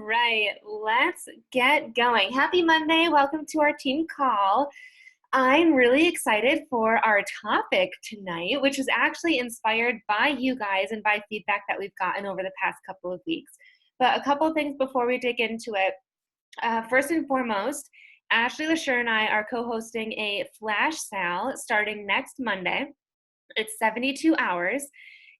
right, let's get going. Happy Monday. Welcome to our team call. I'm really excited for our topic tonight, which is actually inspired by you guys and by feedback that we've gotten over the past couple of weeks. But a couple of things before we dig into it. First and foremost, Ashley LaSure and I are co-hosting a flash sale starting next Monday. It's 72 hours.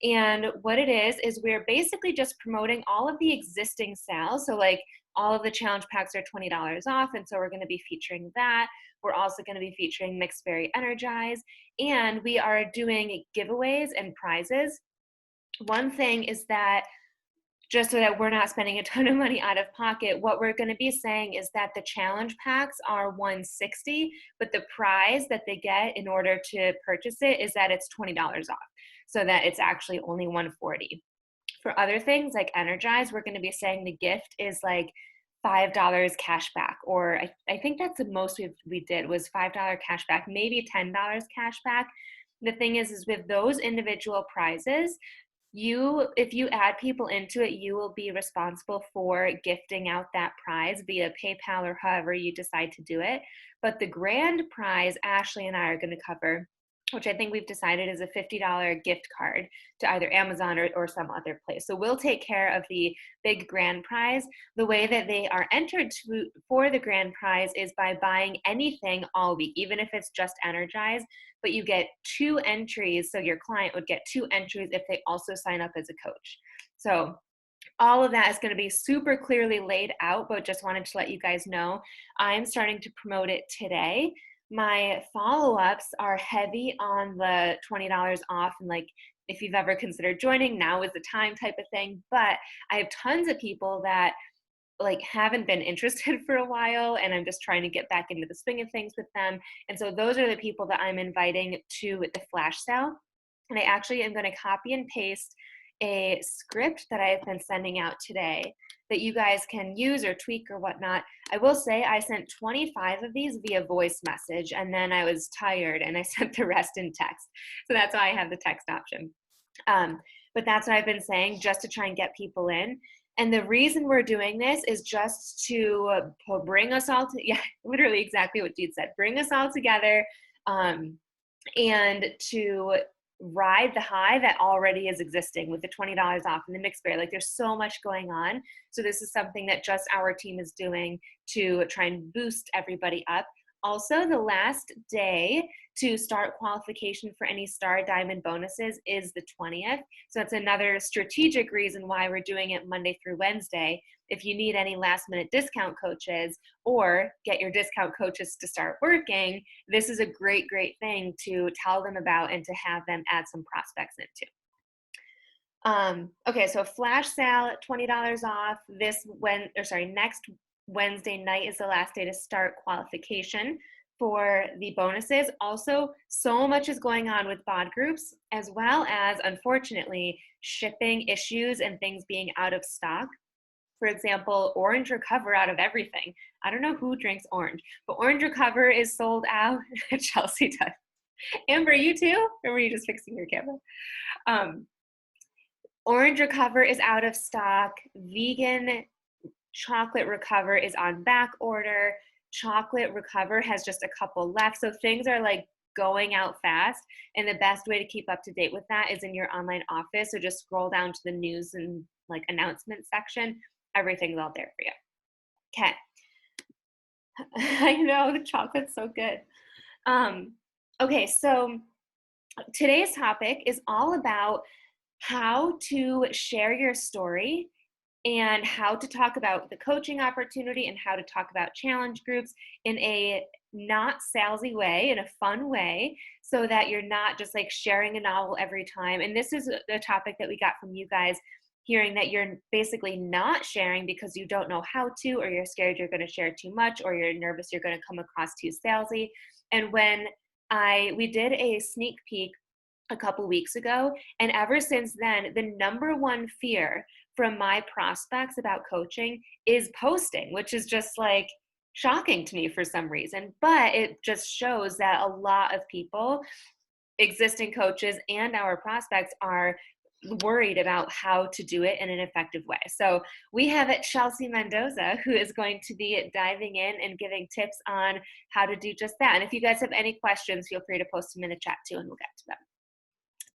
And what it is we're basically just promoting all of the existing sales. So, like, all of the challenge packs are $20 off. And so, we're going to be featuring that. We're also going to be featuring Mixed Berry Energize. And we are doing giveaways and prizes. One thing is that just so that we're not spending a ton of money out of pocket, what we're going to be saying is that the challenge packs are $160, but the prize that they get in order to purchase it is that it's $20 off, so that it's actually only $140. For other things like Energize, we're going to be saying the gift is like $5 cash back, or I think that's the most we did was $5 cash back, maybe $10 cash back. The thing is with those individual prizes, if you add people into it, you will be responsible for gifting out that prize via PayPal or however you decide to do it. But the grand prize, Ashley and I are going to cover, which I think we've decided is a $50 gift card to either Amazon or some other place. So we'll take care of the big grand prize. The way that they are entered for the grand prize is by buying anything all week, even if it's just Energize, but you get 2 entries. So your client would get 2 entries if they also sign up as a coach. So all of that is going to be super clearly laid out, but just wanted to let you guys know I'm starting to promote it today. My follow-ups are heavy on the $20 off, and like, if you've ever considered joining, now is the time type of thing. But I have tons of people that like haven't been interested for a while, and I'm just trying to get back into the swing of things with them. And so those are the people that I'm inviting to the flash sale. And I actually am going to copy and paste a script that I've been sending out today that you guys can use or tweak or whatnot. I will say I sent 25 of these via voice message, and then I was tired and I sent the rest in text. So that's why I have the text option. But that's what I've been saying, just to try and get people in. And the reason we're doing this is just to bring us all to, yeah, literally exactly what Jeet said, bring us all together, and to ride the high that already is existing with the $20 off and the Mixed Berry. Like, there's so much going on. So this is something that just our team is doing to try and boost everybody up. Also, the last day to start qualification for any Star Diamond bonuses is the 20th. So that's another strategic reason why we're doing it Monday through Wednesday. If you need any last minute discount coaches or get your discount coaches to start working, this is a great, great thing to tell them about and to have them add some prospects into. Okay, so flash sale at $20 off. Next Wednesday night is the last day to start qualification for the bonuses. Also, so much is going on with bod groups, as well as, unfortunately, shipping issues and things being out of stock. For example, Orange Recover out of everything. I don't know who drinks orange, but Orange Recover is sold out. Chelsea does. Amber, you too? Or were you just fixing your camera? Orange Recover is out of stock. Vegan Chocolate Recover is on back order. Chocolate Recover has just a couple left. So things are like going out fast. And the best way to keep up to date with that is in your online office. So just scroll down to the news and like announcement section. Everything's all there for you. Okay. I know, the chocolate's so good. Okay, so today's topic is all about how to share your story and how to talk about the coaching opportunity and how to talk about challenge groups in a not salesy way, in a fun way, so that you're not just like sharing a novel every time. And this is the topic that we got from you guys, hearing that you're basically not sharing because you don't know how to, or you're scared you're going to share too much, or you're nervous you're going to come across too salesy. And when we did a sneak peek a couple weeks ago, and ever since then, the number one fear from my prospects about coaching is posting, which is just like shocking to me for some reason. But it just shows that a lot of people, existing coaches and our prospects, are worried about how to do it in an effective way. So we have it Chelsea Mendoza, who is going to be diving in and giving tips on how to do just that. And if you guys have any questions, feel free to post them in the chat too, and we'll get to them.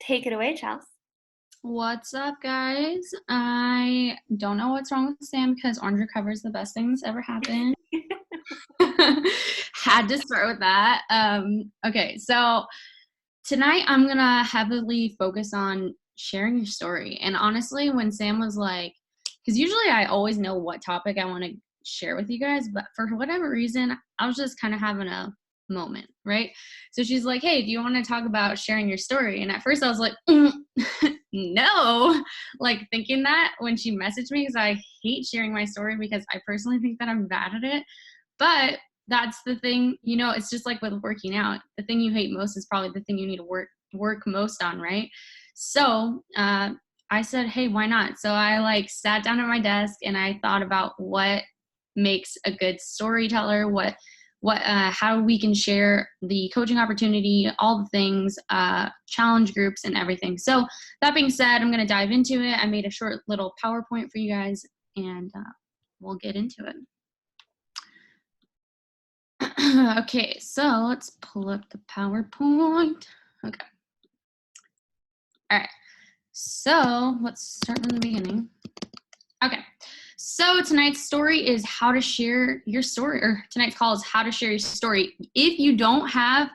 Take it away, Chelsea. What's up, guys? I don't know what's wrong with Sam because Orange Recover is the best thing that's ever happened. Had to start with that. Okay, so tonight I'm gonna heavily focus on sharing your story. And honestly, when Sam was like, because usually I always know what topic I want to share with you guys, but for whatever reason, I was just kind of having a moment, right? So she's like, hey, do you want to talk about sharing your story? And at first I was like, no, like thinking that when she messaged me, because I hate sharing my story because I personally think that I'm bad at it. But that's the thing, you know, it's just like with working out. The thing you hate most is probably the thing you need to work most on, right? So I said, hey, why not? So I like sat down at my desk and I thought about what makes a good storyteller, how we can share the coaching opportunity, all the things, challenge groups and everything. So that being said, I'm going to dive into it. I made a short little PowerPoint for you guys and we'll get into it. Okay, so let's pull up the PowerPoint. Okay. All right. So let's start from the beginning. Okay. So tonight's story is how to share your story, or tonight's call is how to share your story. If you don't have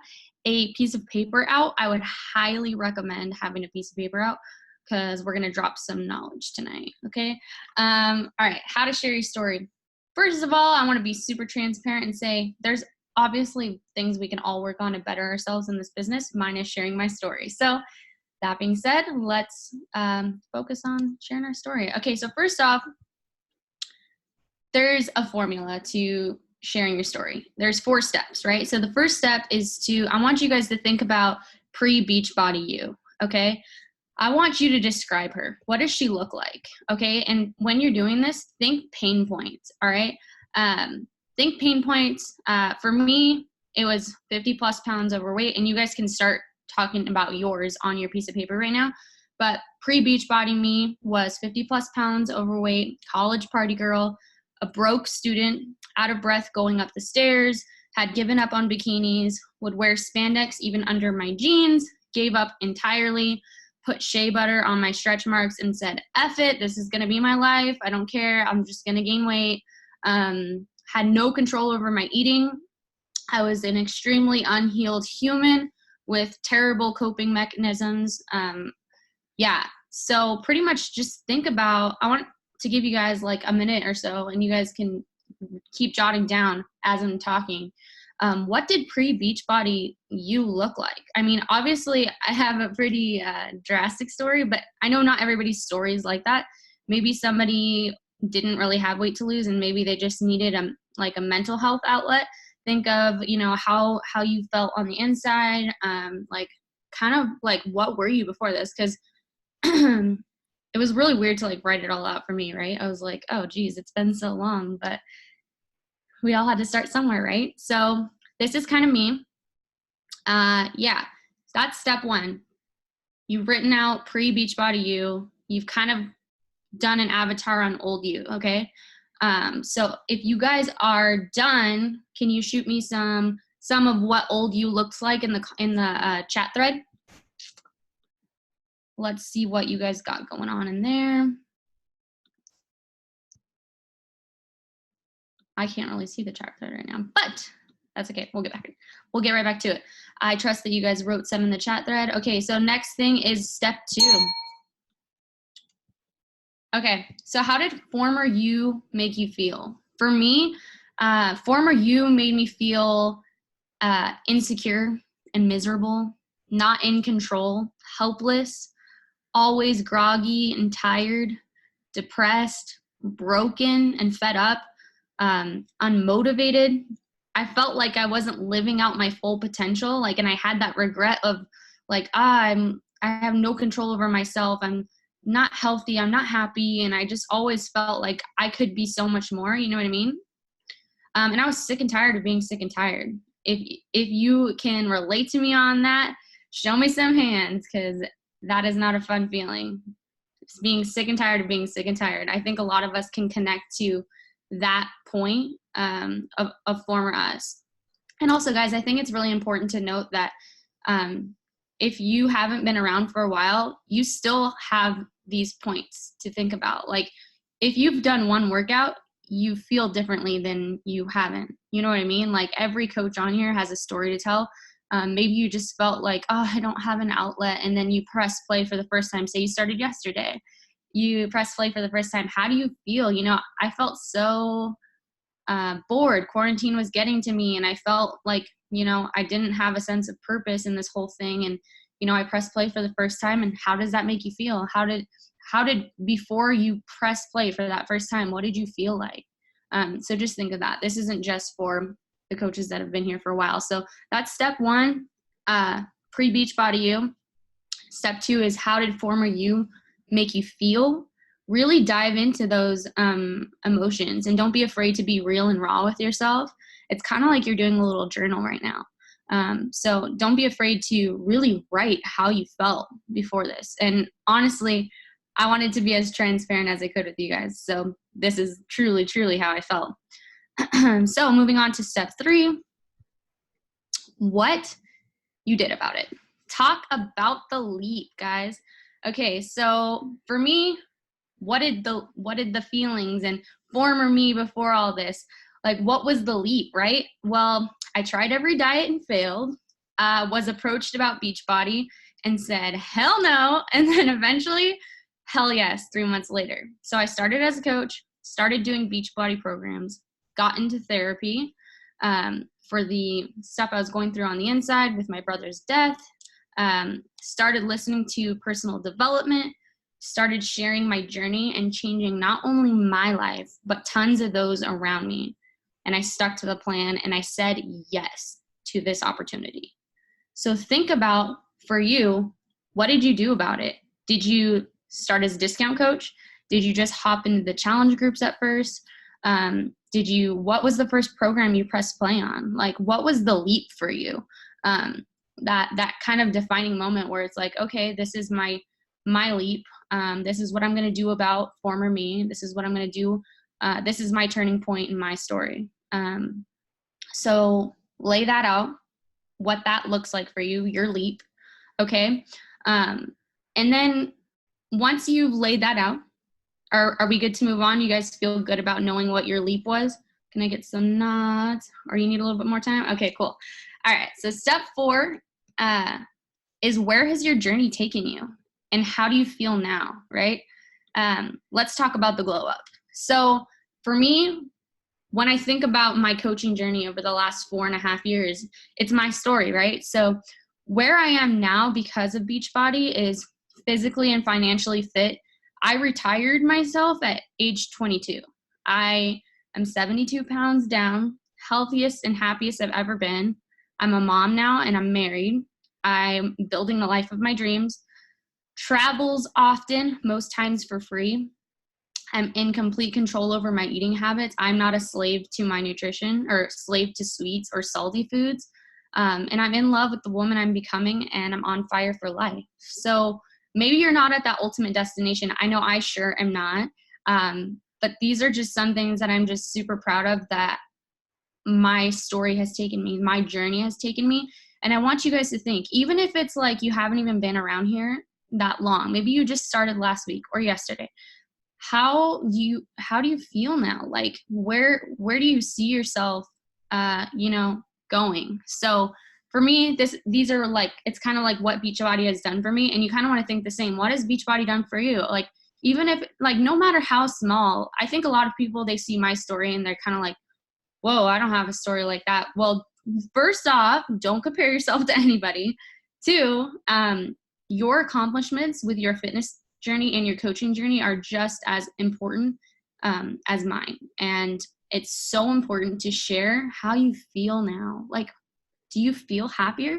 a piece of paper out, I would highly recommend having a piece of paper out because we're going to drop some knowledge tonight. Okay. All right. How to share your story. First of all, I want to be super transparent and say there's obviously things we can all work on to better ourselves in this business. Mine is sharing my story. So that being said, let's focus on sharing our story. Okay, so first off, there's a formula to sharing your story. There's 4 steps, right? So the first step is I want you guys to think about pre-Beachbody you, okay? I want you to describe her. What does she look like, okay? And when you're doing this, think pain points, all right? Think pain points. For me, it was 50 plus pounds overweight, and you guys can start talking about yours on your piece of paper right now. But pre-Beachbody me was 50 plus pounds overweight, college party girl, a broke student, out of breath going up the stairs, had given up on bikinis, would wear spandex even under my jeans, gave up entirely, put shea butter on my stretch marks and said, F it, this is gonna be my life, I don't care, I'm just gonna gain weight. Had no control over my eating. I was an extremely unhealed human with terrible coping mechanisms. Yeah, so pretty much just think about, I want to give you guys like a minute or so and you guys can keep jotting down as I'm talking. What did pre-Beachbody you look like? I mean, obviously I have a pretty drastic story, but I know not everybody's story is like that. Maybe somebody didn't really have weight to lose and maybe they just needed a mental health outlet. Think of, you know, how you felt on the inside, like kind of like what were you before this? Because it was really weird to like write it all out for me, right? I was like, oh geez, it's been so long, but we all had to start somewhere, right? So this is kind of me. Yeah, that's step 1. You've written out pre-Beachbody you. You've kind of done an avatar on old you, okay? So if you guys are done, can you shoot me some of what old you looks like in the chat thread? Let's see what you guys got going on in there. I can't really see the chat thread right now, but that's okay. We'll get right back to it. I trust that you guys wrote some in the chat thread. Okay, so next thing is step 2. Okay, so how did former you make you feel? For me, former you made me feel insecure and miserable, not in control, helpless, always groggy and tired, depressed, broken and fed up, unmotivated. I felt like I wasn't living out my full potential, like, and I had that regret of like, I have no control over myself. I'm not healthy. I'm not happy. And I just always felt like I could be so much more. You know what I mean? And I was sick and tired of being sick and tired. If you can relate to me on that, show me some hands, because that is not a fun feeling. being sick and tired of being sick and tired. I think a lot of us can connect to that point of former us. And also, guys, I think it's really important to note that if you haven't been around for a while, you still have these points to think about. Like, if you've done one workout, you feel differently than you haven't. You know what I mean? Like, every coach on here has a story to tell. Maybe you just felt like, oh, I don't have an outlet. And then you press play for the first time. Say you started yesterday. You press play for the first time. How do you feel? You know, I felt so bored. Quarantine was getting to me, and I felt like, you know, I didn't have a sense of purpose in this whole thing. And, you know, I pressed play for the first time. And how does that make you feel? How did before you press play for that first time, what did you feel like? So just think of that. This isn't just for the coaches that have been here for a while. So that's step one, pre-Beachbody you. Step two is, how did former you make you feel? Really dive into those emotions, and don't be afraid to be real and raw with yourself. It's kind of like you're doing a little journal right now. So don't be afraid to really write how you felt before this. And honestly, I wanted to be as transparent as I could with you guys. So this is truly, truly how I felt. So moving on to step three, what you did about it. Talk about the leap, guys. Okay, so for me, what did the feelings and former me before all this, like, what was the leap, right? Well, I tried every diet and failed, was approached about Beachbody and said, hell no. And then eventually, hell yes, 3 months later. So I started as a coach, started doing Beachbody programs, got into therapy for the stuff I was going through on the inside with my brother's death, started listening to personal development, started sharing my journey and changing not only my life, but tons of those around me. And I stuck to the plan, and I said yes to this opportunity. So think about, for you, what did you do about it? Did you start as a discount coach? Did you just hop into the challenge groups at first? What was the first program you pressed play on? Like, what was the leap for you? That kind of defining moment where it's like, okay, this is my leap. This is what I'm going to do about former me. This is what I'm going to do. This is my turning point in my story. So lay that out, what that looks like for you, your leap. Okay. And then once you've laid that out, are we good to move on? You guys feel good about knowing what your leap was? Can I get some nods, or you need a little bit more time? Okay, cool. All right. So step 4 is, where has your journey taken you? And how do you feel now, right? Let's talk about the glow up. So for me, when I think about my coaching journey over the last 4.5 years, it's my story, right? So where I am now because of Beachbody is physically and financially fit. I retired myself at age 22. I am 72 pounds down, healthiest and happiest I've ever been. I'm a mom now, and I'm married. I'm building the life of my dreams. Travels often, most times for free. I'm in complete control over my eating habits. I'm not a slave to my nutrition or slave to sweets or salty foods. And I'm in love with the woman I'm becoming, and I'm on fire for life. So maybe you're not at that ultimate destination. I know I sure am not. But these are just some things that I'm just super proud of, that my story has taken me, my journey has taken me. And I want you guys to think, even if it's like you haven't even been around here that long, maybe you just started last week or yesterday, how do you feel now? Like, where do you see yourself going? So for me, these are like, it's kind of like what Beachbody has done for me, and you kind of want to think the same. What has Beachbody done for you? Like, even if, like, no matter how small, I think a lot of people, they see my story and they're kind of like, whoa, I don't have a story like that. Well, first off, don't compare yourself to anybody. 2, your accomplishments with your fitness journey and your coaching journey are just as important as mine. And it's so important to share how you feel now. Like, do you feel happier?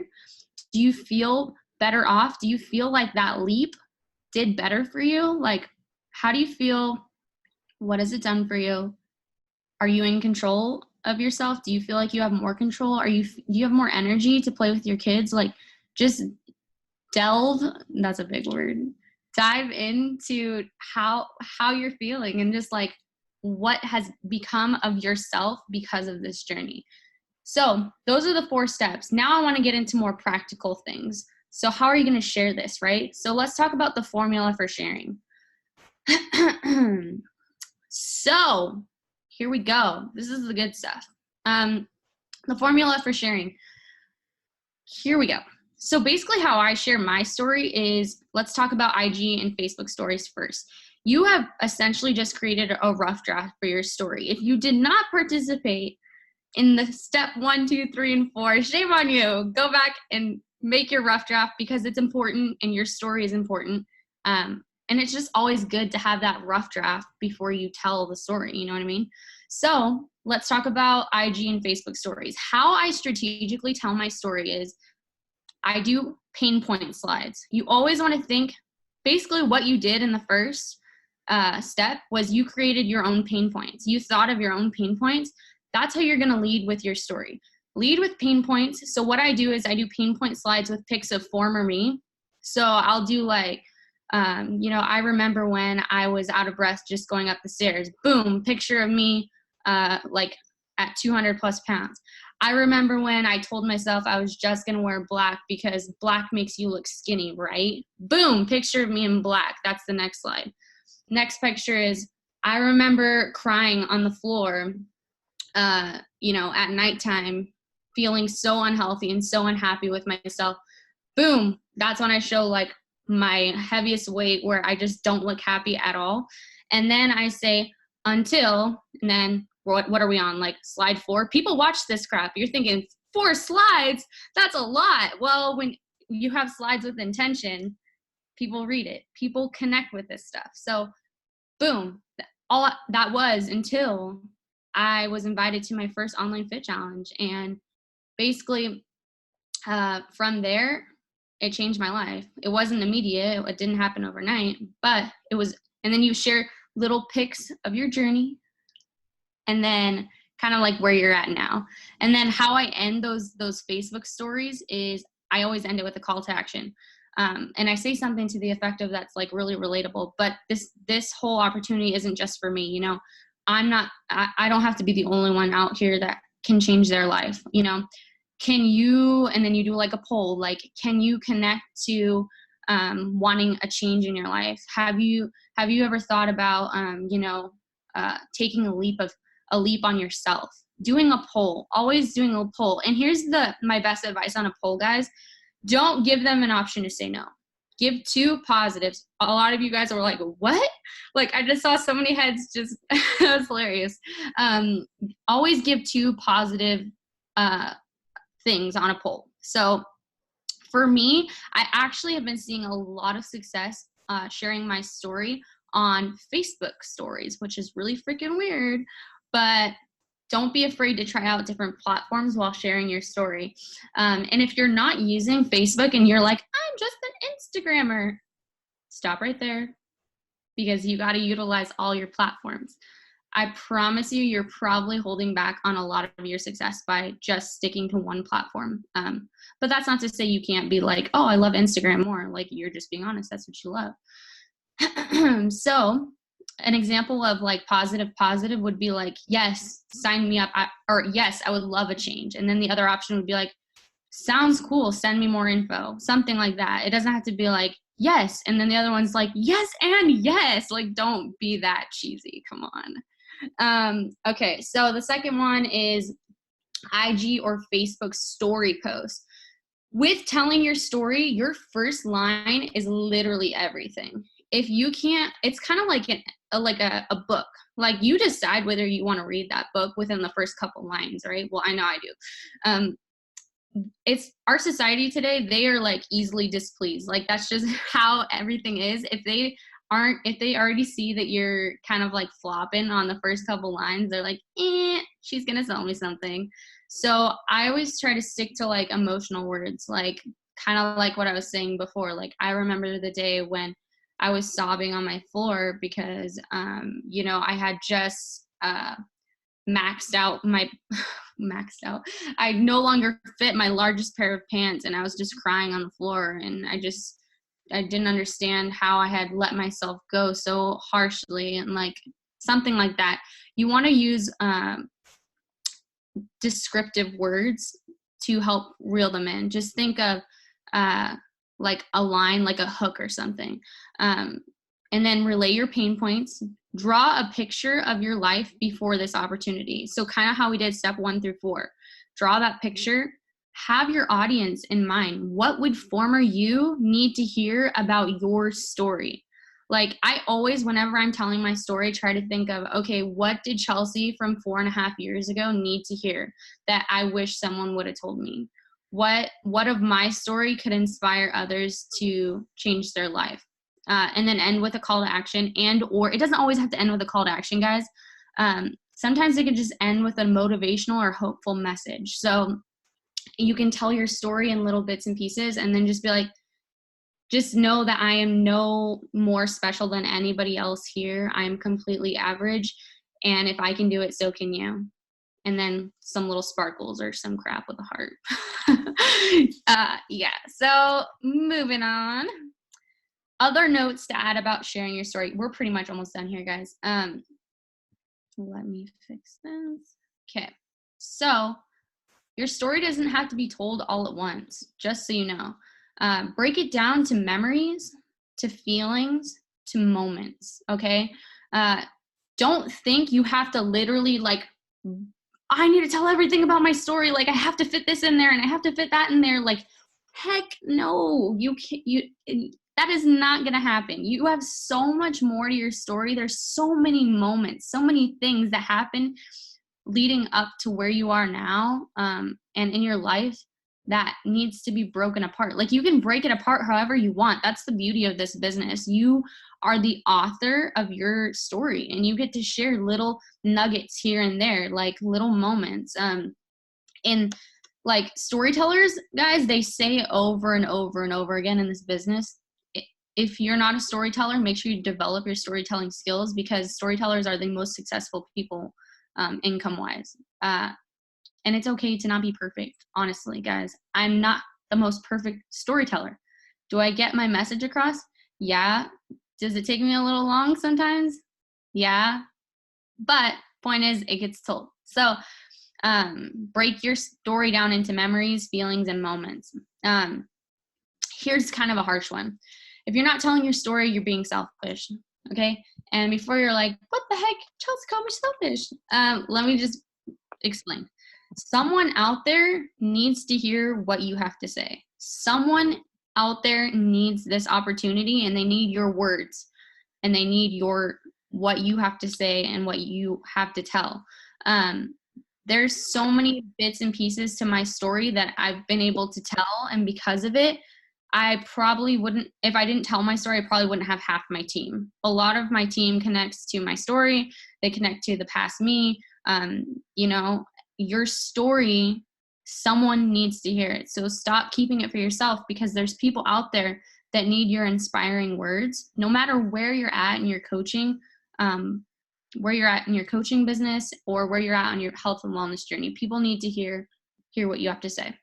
Do you feel better off? Do you feel like that leap did better for you? Like, how do you feel? What has it done for you? Are you in control of yourself? Do you feel like you have more control? Do you have more energy to play with your kids? Like, just delve, that's a big word, dive into how you're feeling and just like what has become of yourself because of this journey. So those are the 4 steps. Now I want to get into more practical things. So how are you going to share this, right? So let's talk about the formula for sharing. So here we go. This is the good stuff. The formula for sharing. Here we go. So basically how I share my story is, let's talk about IG and Facebook stories first. You have essentially just created a rough draft for your story. If you did not participate in the step 1, 2, 3, and 4, shame on you. Go back and make your rough draft because it's important and your story is important. And it's just always good to have that rough draft before you tell the story, you know what I mean? So let's talk about IG and Facebook stories. How I strategically tell my story is I do pain point slides. You always want to think, basically what you did in the first step was you created your own pain points. You thought of your own pain points. That's how you're going to lead with your story. Lead with pain points. So what I do is I do pain point slides with pics of former me. So I'll do like, I remember when I was out of breath just going up the stairs. Boom, picture of me like at 200 plus pounds. I remember when I told myself I was just going to wear black because black makes you look skinny, right? Boom, picture of me in black. That's the next slide. Next picture is I remember crying on the floor, at nighttime, feeling so unhealthy and so unhappy with myself. Boom, that's when I show like my heaviest weight where I just don't look happy at all. And then I say until, and then what are we on? Like slide 4? People watch this crap. You're thinking 4 slides? That's a lot. Well, when you have slides with intention, people read it. People connect with this stuff. So boom, all that was until I was invited to my first online fit challenge. And basically from there, it changed my life. It wasn't immediate. It didn't happen overnight, but it was, and then you share little pics of your journey and then kind of like where you're at now. And then how I end those Facebook stories is I always end it with a call to action. And I say something to the effect of that's like really relatable, but this whole opportunity isn't just for me. I don't have to be the only one out here that can change their life. Can you, and then you do like a poll, like, can you connect to wanting a change in your life? Have you ever thought about, taking a leap on yourself? Doing a poll, always doing a poll. And here's my best advice on a poll, guys. Don't give them an option to say no. Give 2 positives. A lot of you guys are like, what? Like, I just saw so many heads just, that was hilarious. Always give 2 positive things on a poll. So for me, I actually have been seeing a lot of success sharing my story on Facebook stories, which is really freaking weird, but don't be afraid to try out different platforms while sharing your story. And if you're not using Facebook and you're like, I'm just an Instagrammer, stop right there, because you got to utilize all your platforms. I promise you're probably holding back on a lot of your success by just sticking to one platform. But that's not to say you can't be like, oh, I love Instagram more. Like, you're just being honest. That's what you love. So an example of like positive would be like, yes, sign me up. Or yes, I would love a change. And then the other option would be like, sounds cool, send me more info. Something like that. It doesn't have to be like, yes. And then the other one's like, yes and yes. Like, don't be that cheesy. Come on. Okay, so the second one is IG or Facebook story posts. With telling your story, your first line is literally everything. If you can't, it's kind of like a book. Like, you decide whether you want to read that book within the first couple lines, right? Well, I know I do. It's our society today, they are like easily displeased. Like, that's just how everything is. If they already see that you're kind of like flopping on the first couple lines, they're like, she's gonna sell me something. So I always try to stick to like emotional words, like kind of like what I was saying before. Like, I remember the day when I was sobbing on my floor because I had just maxed out. I no longer fit my largest pair of pants, and I was just crying on the floor, and I just didn't understand how I had let myself go so harshly, and like something like that. You want to use descriptive words to help reel them in. Just think of like a line, like a hook or something. And then relay your pain points. Draw a picture of your life before this opportunity. So kind of how we did step 1 through 4. Draw that picture. Have your audience in mind. What would former you need to hear about your story? Like I always, whenever I'm telling my story, try to think of, okay, what did Chelsea from 4.5 years ago need to hear that I wish someone would have told me? What of my story could inspire others to change their life? And then end with a call to action, or it doesn't always have to end with a call to action, guys. Sometimes it can just end with a motivational or hopeful message. So you can tell your story in little bits and pieces, and then just be like, just know that I am no more special than anybody else here. I am completely average. And if I can do it, so can you. And then some little sparkles or some crap with a heart. Yeah, so moving on. Other notes to add about sharing your story. We're pretty much almost done here, guys. Let me fix this. Okay, so your story doesn't have to be told all at once, just so you know. Break it down to memories, to feelings, to moments, okay? Don't think you have to literally like, I need to tell everything about my story. Like I have to fit this in there and I have to fit that in there. Like, heck no, you can't, that is not going to happen. You have so much more to your story. There's so many moments, so many things that happen leading up to where you are now, and in your life that needs to be broken apart. Like you can break it apart however you want. That's the beauty of this business. You are the author of your story, and you get to share little nuggets here and there, like little moments. And like storytellers, guys, they say over and over and over again in this business, if you're not a storyteller, make sure you develop your storytelling skills, because storytellers are the most successful people income-wise. And it's okay to not be perfect, honestly, guys. I'm not the most perfect storyteller. Do I get my message across? Yeah. Does it take me a little long sometimes? Yeah. But point is, it gets told. So break your story down into memories, feelings, and moments. Here's kind of a harsh one. If you're not telling your story, you're being selfish, okay? And before you're like, what the heck? Chelsea called me selfish. Let me just explain. Someone out there needs to hear what you have to say. Someone out there needs this opportunity, and they need your words, and they need what you have to say and what you have to tell. There's so many bits and pieces to my story that I've been able to tell, and because of it, I probably wouldn't, if I didn't tell my story, I probably wouldn't have half my team. A lot of my team connects to my story. They connect to the past me. You know, your story, someone needs to hear it. So stop keeping it for yourself, because there's people out there that need your inspiring words, no matter where you're at in your coaching, where you're at in your coaching business, or where you're at on your health and wellness journey. People need to hear what you have to say.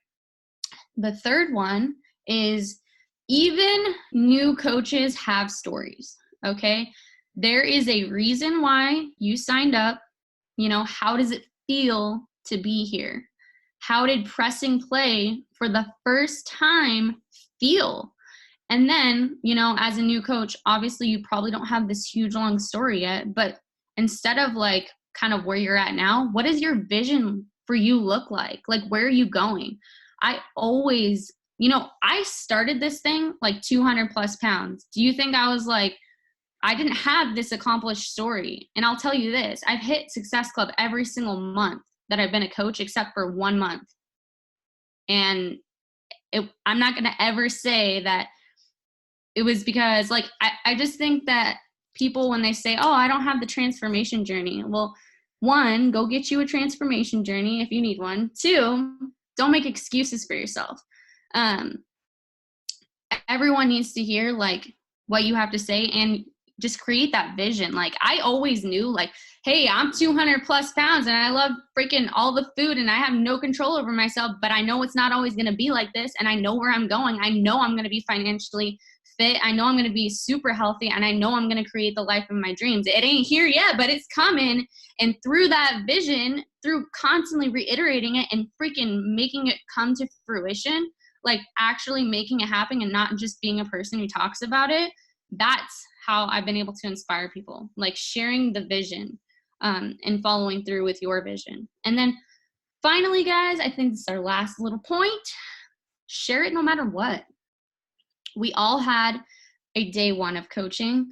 The third one is, even new coaches have stories, okay? There is a reason why you signed up. You know, how does it feel to be here? How did pressing play for the first time feel? And then, you know, as a new coach, obviously you probably don't have this huge long story yet, but instead of like kind of where you're at now, what does your vision for you look like? Like, where are you going? I always, you know, I started this thing like 200 plus pounds. Do you think I was like, I didn't have this accomplished story? And I'll tell you this, I've hit Success Club every single month that I've been a coach, except for 1 month. And I'm not going to ever say that it was because, like, I just think that people, when they say, oh, I don't have the transformation journey. Well, 1, go get you a transformation journey if you need one. 2, don't make excuses for yourself. Everyone needs to hear like what you have to say, and just create that vision. Like I always knew like, hey, I'm 200 plus pounds and I love freaking all the food and I have no control over myself, but I know it's not always going to be like this. And I know where I'm going. I know I'm going to be financially fit. I know I'm going to be super healthy, and I know I'm going to create the life of my dreams. It ain't here yet, but it's coming. And through that vision, through constantly reiterating it and freaking making it come to fruition, like actually making it happen and not just being a person who talks about it, that's how I've been able to inspire people, like sharing the vision and following through with your vision. And then finally, guys, I think this is our last little point. Share it no matter what. We all had a day one of coaching.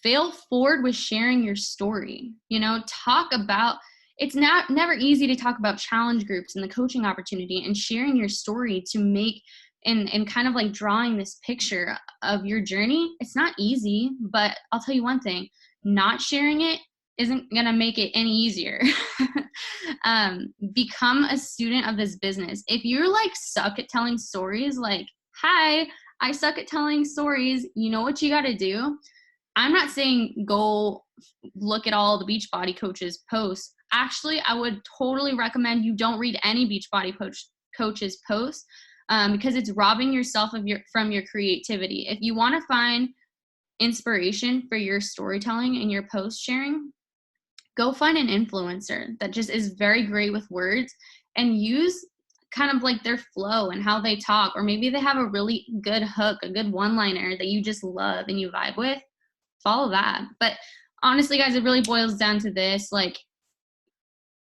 Fail forward with sharing your story. You know, talk about, it's never easy to talk about challenge groups and the coaching opportunity, and sharing your story to make and kind of like drawing this picture of your journey. It's not easy, but I'll tell you one thing, not sharing it isn't going to make it any easier. Become a student of this business. If you're like suck at telling stories, like, hi, I suck at telling stories, you know what you got to do? I'm not saying go look at all the Beachbody coaches posts. Actually, I would totally recommend you don't read any Beachbody coaches posts because it's robbing yourself from your creativity. If you want to find inspiration for your storytelling and your post sharing, go find an influencer that just is very great with words and use kind of like their flow and how they talk, or maybe they have a really good hook, a good one-liner that you just love and you vibe with. Follow that. But honestly, guys, it really boils down to this. Like,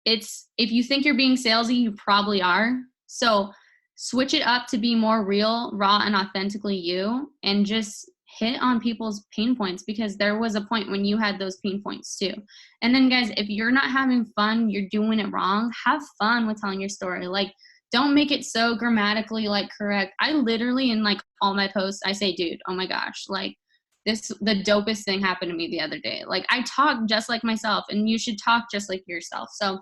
it's, if you think you're being salesy, you probably are. So switch it up to be more real, raw, and authentically you, and just hit on people's pain points, because there was a point when you had those pain points too. And then, guys, if you're not having fun, you're doing it wrong, have fun with telling your story. Like, don't make it so grammatically like correct. I literally, in like all my posts, I say, dude, oh my gosh, like the dopest thing happened to me the other day. Like, I talk just like myself, and you should talk just like yourself. So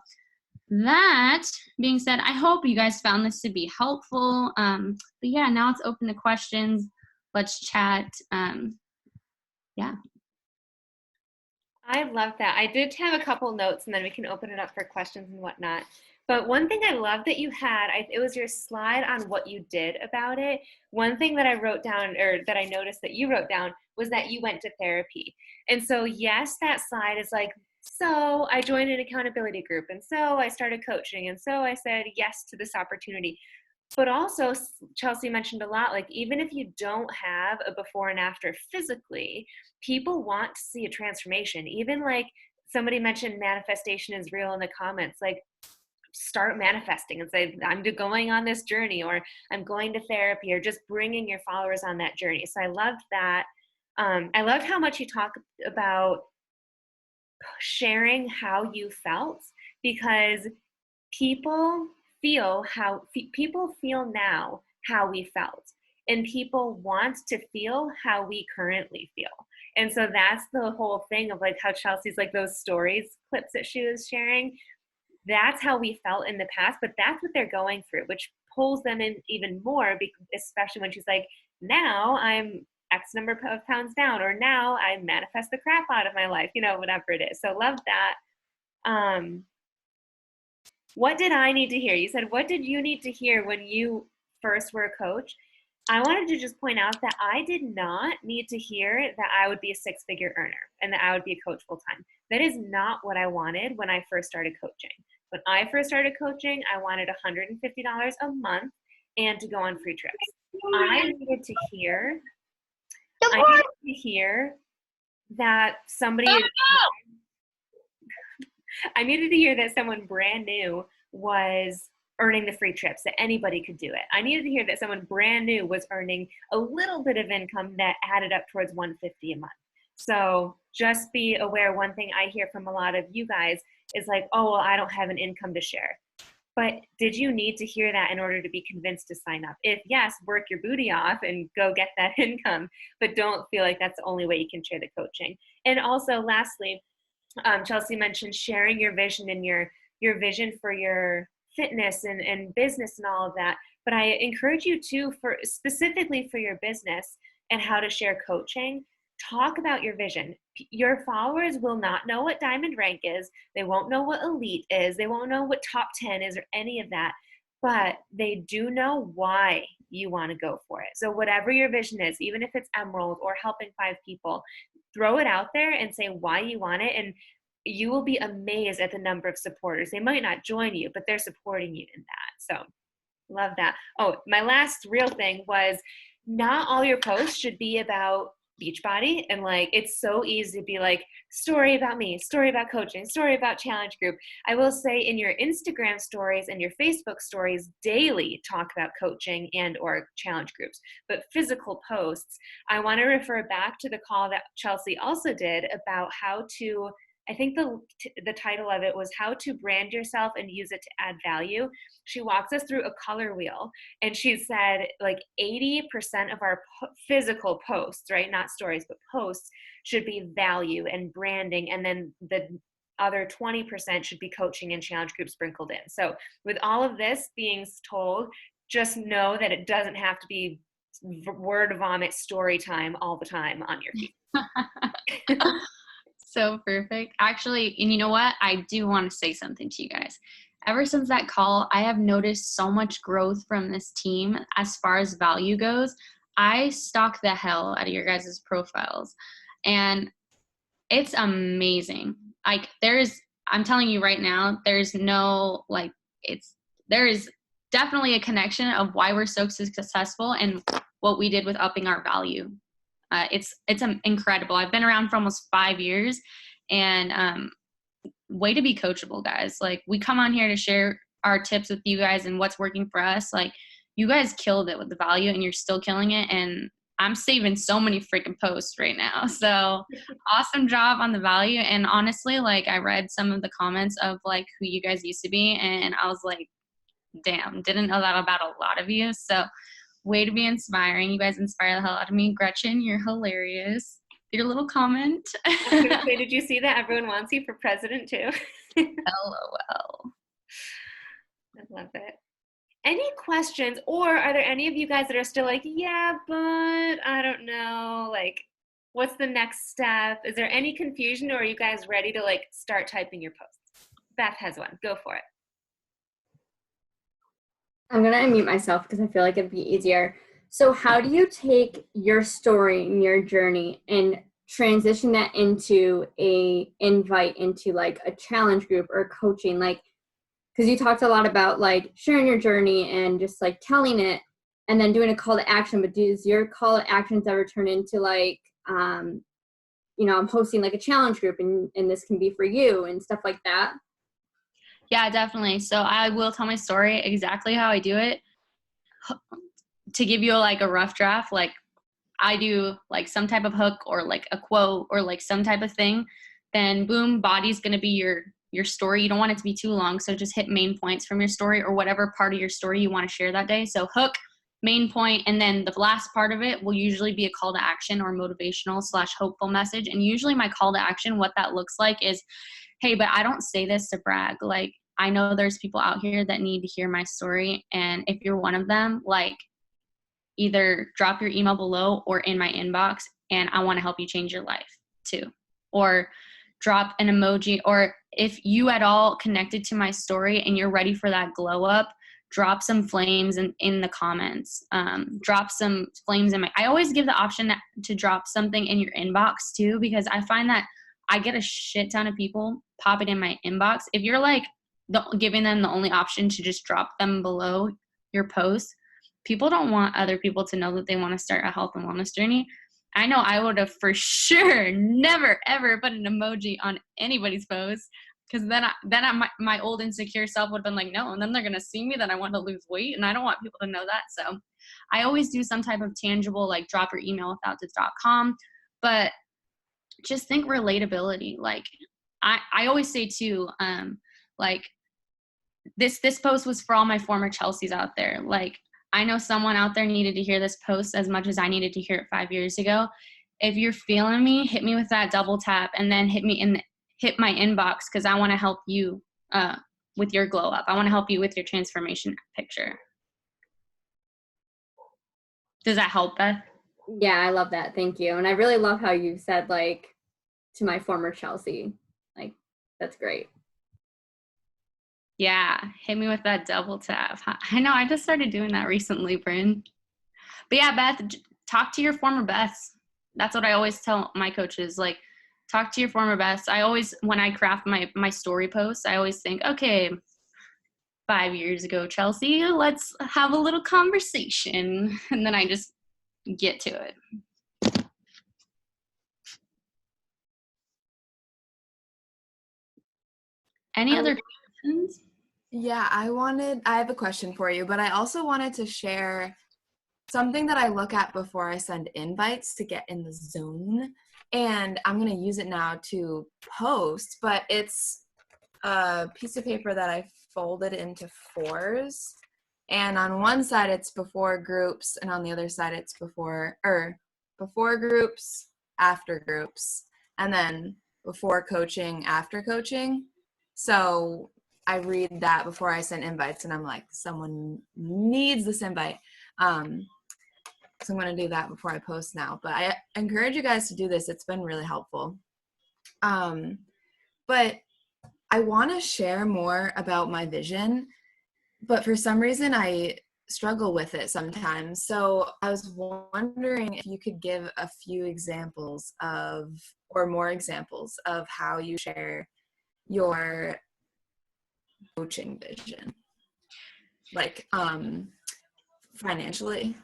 that being said, I hope you guys found this to be helpful. But yeah, now it's open to questions. Let's chat. Yeah. I love that. I did have a couple notes, and then we can open it up for questions and whatnot. But one thing I love that you had, it was your slide on what you did about it. One thing that I wrote down, or that I noticed that you wrote down, was that you went to therapy. And so, yes, that slide is like, so I joined an accountability group, and so I started coaching, and so I said yes to this opportunity. But also, Chelsea mentioned a lot, like, even if you don't have a before and after physically, people want to see a transformation. Even like somebody mentioned manifestation is real in the comments, like, start manifesting and say, I'm going on this journey, or I'm going to therapy, or just bringing your followers on that journey. So I loved that. I loved how much you talk about sharing how you felt, because people people feel now how we felt, and people want to feel how we currently feel. And so that's the whole thing of like how Chelsea's like those stories clips that she was sharing, that's how we felt in the past, but that's what they're going through, which pulls them in even more, especially when she's like, now I'm X number of pounds down, or now I manifest the crap out of my life, whatever it is. So love that. What did I need to hear? You said, what did you need to hear when you first were a coach? I wanted to just point out that I did not need to hear that I would be a six-figure earner and that I would be a coach full-time. That is not what I wanted when I first started coaching. When I first started coaching, I wanted $150 a month and to go on free trips. I needed to hear that I needed to hear that someone brand new was earning the free trips, that anybody could do it. I needed to hear that someone brand new was earning a little bit of income that added up towards $150 a month. So just be aware, one thing I hear from a lot of you guys is like, oh, well, I don't have an income to share. But did you need to hear that in order to be convinced to sign up? If yes, work your booty off and go get that income, but don't feel like that's the only way you can share the coaching. And also, lastly, Chelsea mentioned sharing your vision and your vision for your fitness and business and all of that. But I encourage you to, specifically for your business and how to share coaching, talk about your vision. Your followers will not know what diamond rank is. They won't know what elite is. They won't know what top 10 is or any of that, but they do know why you want to go for it. So whatever your vision is, even if it's emerald or helping 5 people, throw it out there and say why you want it, and you will be amazed at the number of supporters. They might not join you, but they're supporting you in that. So love that. Oh, my last real thing was, not all your posts should be about Beachbody. And like, it's so easy to be like, story about me, story about coaching, story about challenge group. I will say, in your Instagram stories and your Facebook stories, daily talk about coaching and or challenge groups. But physical posts, I want to refer back to the call that Chelsea also did about how to, I think the title of it was how to brand yourself and use it to add value. She walks us through a color wheel, and she said like 80% of our physical posts, right? Not stories, but posts should be value and branding. And then the other 20% should be coaching and challenge groups sprinkled in. So with all of this being told, just know that it doesn't have to be word vomit story time all the time on your feed. So perfect. Actually, and you know what? I do want to say something to you guys. Ever since that call, I have noticed so much growth from this team as far as value goes. I stalk the hell out of your guys' profiles, and it's amazing. Like, I'm telling you right now, there is definitely a connection of why we're so successful and what we did with upping our value. It's incredible. I've been around for almost 5 years, and way to be coachable, guys. Like, we come on here to share our tips with you guys and what's working for us. Like, you guys killed it with the value, and you're still killing it. And I'm saving so many freaking posts right now. So awesome job on the value. And honestly, like, I read some of the comments of like who you guys used to be, and I was like, damn, didn't know that about a lot of you. So way to be inspiring. You guys inspire the hell out of me. Gretchen, you're hilarious. Your little comment. I was gonna say, did you see that everyone wants you for president too? LOL. I love it. Any questions, or are there any of you guys that are still like, yeah, but I don't know, like, what's the next step? Is there any confusion, or are you guys ready to like start typing your posts? Beth has one. Go for it. I'm going to unmute myself because I feel like it'd be easier. So how do you take your story and your journey and transition that into a invite into like a challenge group or coaching? Like, because you talked a lot about like sharing your journey and just like telling it and then doing a call to action, but does your call to actions ever turn into like, I'm hosting like a challenge group and this can be for you and stuff like that? Yeah, definitely. So I will tell my story exactly how I do it. To give you like a rough draft, like I do like some type of hook or like a quote or like some type of thing, then boom, body's going to be your story. You don't want it to be too long, so just hit main points from your story or whatever part of your story you want to share that day. So hook, main point, and then the last part of it will usually be a call to action or motivational / hopeful message. And usually my call to action, what that looks like is, hey, but I don't say this to brag. Like, I know there's people out here that need to hear my story. And if you're one of them, like, either drop your email below or in my inbox, and I want to help you change your life too. Or drop an emoji. Or if you at all connected to my story and you're ready for that glow up, drop some flames in the comments. Drop some flames in I always give the option to drop something in your inbox too, because I find that I get a shit ton of people pop it in my inbox. If you're like giving them the only option to just drop them below your post, people don't want other people to know that they want to start a health and wellness journey. I know I would have for sure never, ever put an emoji on anybody's post, because then my old insecure self would have been like, no, and then they're going to see me that I want to lose weight, and I don't want people to know that. So I always do some type of tangible, like drop your email without.com, but just think relatability. Like I always say too, like this post was for all my former Chelseas out there. Like, I know someone out there needed to hear this post as much as I needed to hear it 5 years ago. If you're feeling me, hit me with that double tap, and then hit my inbox, because I want to help you with your glow up. I want to help you with your transformation picture. Does that help, Beth? Yeah, I love that. Thank you. And I really love how you said, like, to my former Chelsea. Like, that's great. Yeah, hit me with that double tap. I know, I just started doing that recently, Bryn. But yeah, Beth, talk to your former Beths. That's what I always tell my coaches. Like, talk to your former Beths. I always, when I craft my story posts, I always think, okay, 5 years ago, Chelsea, let's have a little conversation. And then I just get to it. Any other questions? Yeah, I have a question for you, but I also wanted to share something that I look at before I send invites to get in the zone. And I'm going to use it now to post, but it's a piece of paper that I folded into fours. And on one side it's before groups, and on the other side it's before groups, after groups, and then before coaching, after coaching. So I read that before I send invites, and I'm like, someone needs this invite. So I'm going to do that before I post now. But I encourage you guys to do this. It's been really helpful. But I want to share more about my vision, but for some reason I struggle with it sometimes. So I was wondering if you could give a few examples of, or more examples of, how you share your coaching vision, like financially,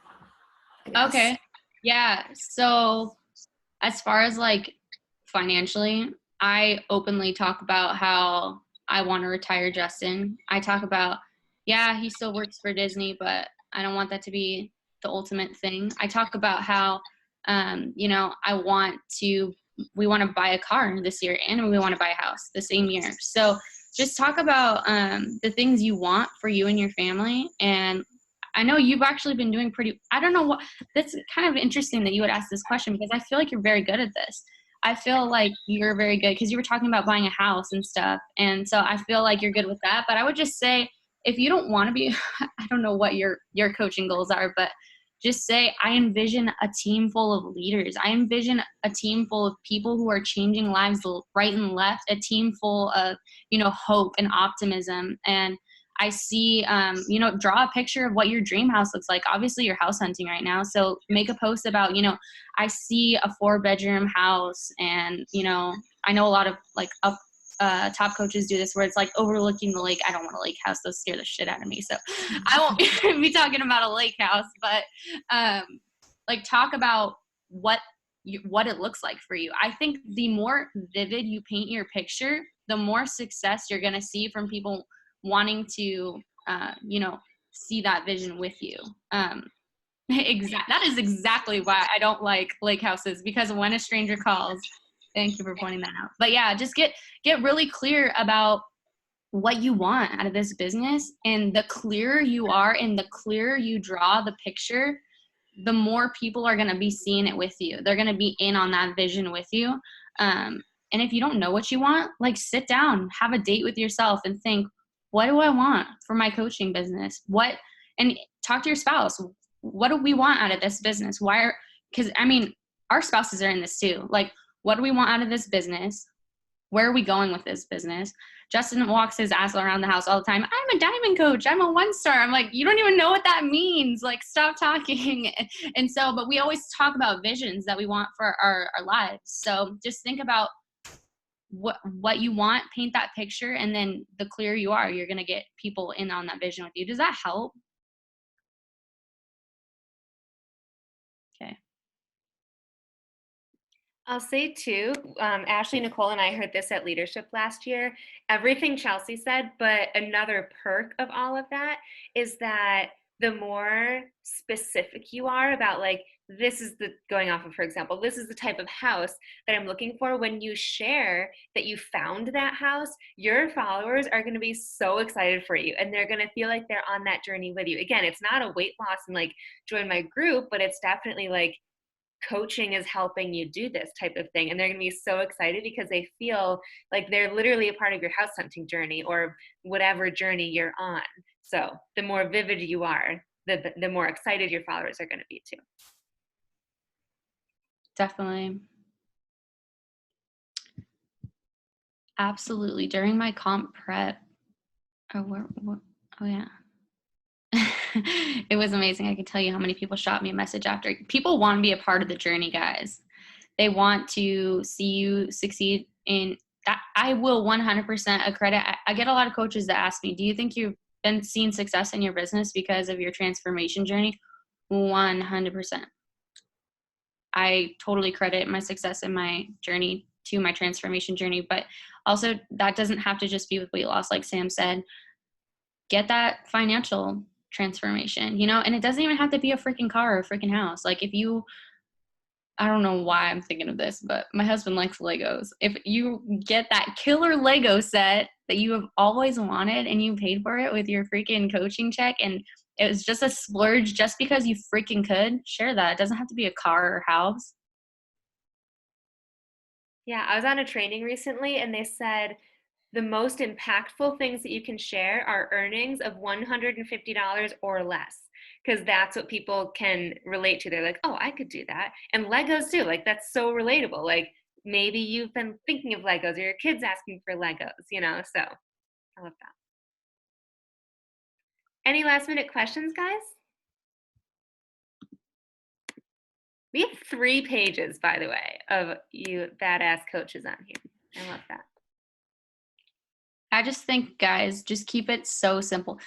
I guess. Okay. Yeah. So as far as like financially, I openly talk about how I want to retire Justin. I talk about, yeah, he still works for Disney, but I don't want that to be the ultimate thing. I talk about how, we want to buy a car this year and we want to buy a house the same year. So just talk about the things you want for you and your family. And I know you've actually been doing I don't know what, that's kind of interesting that you would ask this question, because I feel like you're very good at this. I feel like you're very good because you were talking about buying a house and stuff. And so I feel like you're good with that. But I would just say, if you don't want to be, I don't know what your coaching goals are, but just say, I envision a team full of leaders. I envision a team full of people who are changing lives right and left, a team full of, hope and optimism. And I see, draw a picture of what your dream house looks like. Obviously, you're house hunting right now. So make a post about, I see a 4-bedroom house. And, I know a lot of like top coaches do this where it's like overlooking the lake. I don't want a lake house. Those scare the shit out of me. So I won't be talking about a lake house, but like talk about what it looks like for you. I think the more vivid you paint your picture, the more success you're going to see from people wanting to, see that vision with you. That is exactly why I don't like lake houses, because when a stranger calls, thank you for pointing that out. But yeah, just get really clear about what you want out of this business. And the clearer you are and the clearer you draw the picture, the more people are going to be seeing it with you. They're going to be in on that vision with you. And if you don't know what you want, like sit down, have a date with yourself and think, what do I want for my coaching business? And talk to your spouse. What do we want out of this business? Because our spouses are in this too. Like, what do we want out of this business? Where are we going with this business? Justin walks his ass around the house all the time. I'm a diamond coach. I'm a 1-star. I'm like, you don't even know what that means. Like, stop talking. And so, but we always talk about visions that we want for our lives. So just think about what you want, paint that picture, and then the clearer you are, you're going to get people in on that vision with you. Does that help? Okay. I'll say too, Ashley, Nicole, and I heard this at leadership last year, everything Chelsea said, but another perk of all of that is that the more specific you are about, like, this is going off of, for example, this is the type of house that I'm looking for. When you share that you found that house, your followers are going to be so excited for you, and they're going to feel like they're on that journey with you. Again, it's not a weight loss and like join my group, but it's definitely like coaching is helping you do this type of thing. And they're going to be so excited because they feel like they're literally a part of your house hunting journey or whatever journey you're on. So the more vivid you are, the more excited your followers are going to be too. Definitely. Absolutely. During my comp prep, oh yeah. It was amazing. I can tell you how many people shot me a message after. People want to be a part of the journey, guys. They want to see you succeed in that. I will 100% accredit. I get a lot of coaches that ask me, do you think you've been seeing success in your business because of your transformation journey? 100%. I totally credit my success in my journey to my transformation journey, but also that doesn't have to just be with weight loss. Like Sam said, get that financial transformation, you know, and it doesn't even have to be a freaking car or a freaking house. Like if you, I don't know why I'm thinking of this, but my husband likes Legos. If you get that killer Lego set that you have always wanted and you paid for it with your freaking coaching check and it was just a splurge just because you freaking could, share that. It doesn't have to be a car or house. Yeah, I was on a training recently and they said the most impactful things that you can share are earnings of $150 or less, because that's what people can relate to. They're like, oh, I could do that. And Legos too, like that's so relatable. Like maybe you've been thinking of Legos or your kids asking for Legos, you know, so I love that. Any last minute questions, guys? We have 3 pages, by the way, of you badass coaches on here. I love that. I just think, guys, just keep it so simple.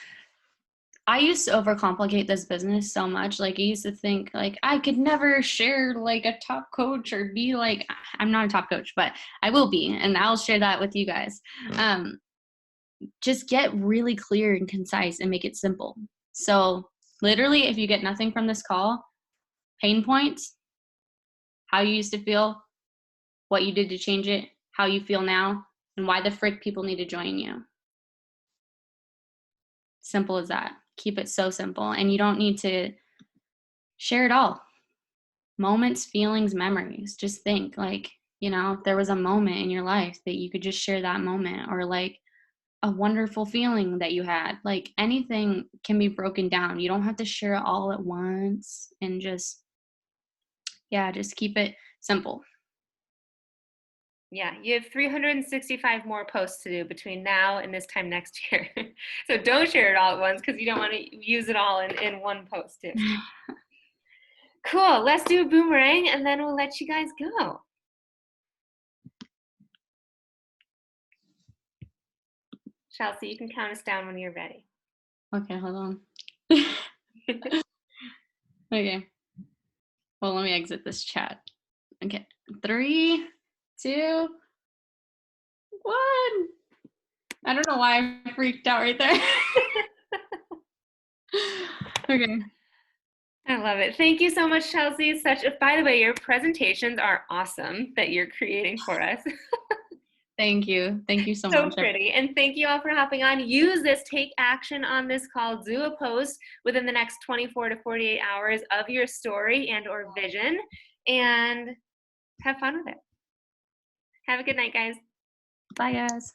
I used to overcomplicate this business so much. Like I used to think like I could never share like a top coach or be like, I'm not a top coach, but I will be. And I'll share that with you guys. Just get really clear and concise and make it simple. So literally, if you get nothing from this call, pain points, how you used to feel, what you did to change it, how you feel now, and why the frick people need to join you. Simple as that. Keep it so simple. And you don't need to share it all. Moments, feelings, memories. Just think like, you know, if there was a moment in your life that you could just share that moment, or like a wonderful feeling that you had. Like anything can be broken down. You don't have to share it all at once, and just keep it simple. Yeah, you have 365 more posts to do between now and this time next year. So don't share it all at once because you don't want to use it all in one post too. Cool, let's do a boomerang and then we'll let you guys go. Chelsea, you can count us down when you're ready. Okay, hold on. Okay. Well, let me exit this chat. Okay. 3, 2, 1. I don't know why I freaked out right there. Okay. I love it. Thank you so much, Chelsea. By the way, your presentations are awesome that you're creating for us. Thank you. Thank you so much. So pretty. And thank you all for hopping on. Use this, take action on this call. Do a post within the next 24 to 48 hours of your story and or vision, and have fun with it. Have a good night, guys. Bye, guys.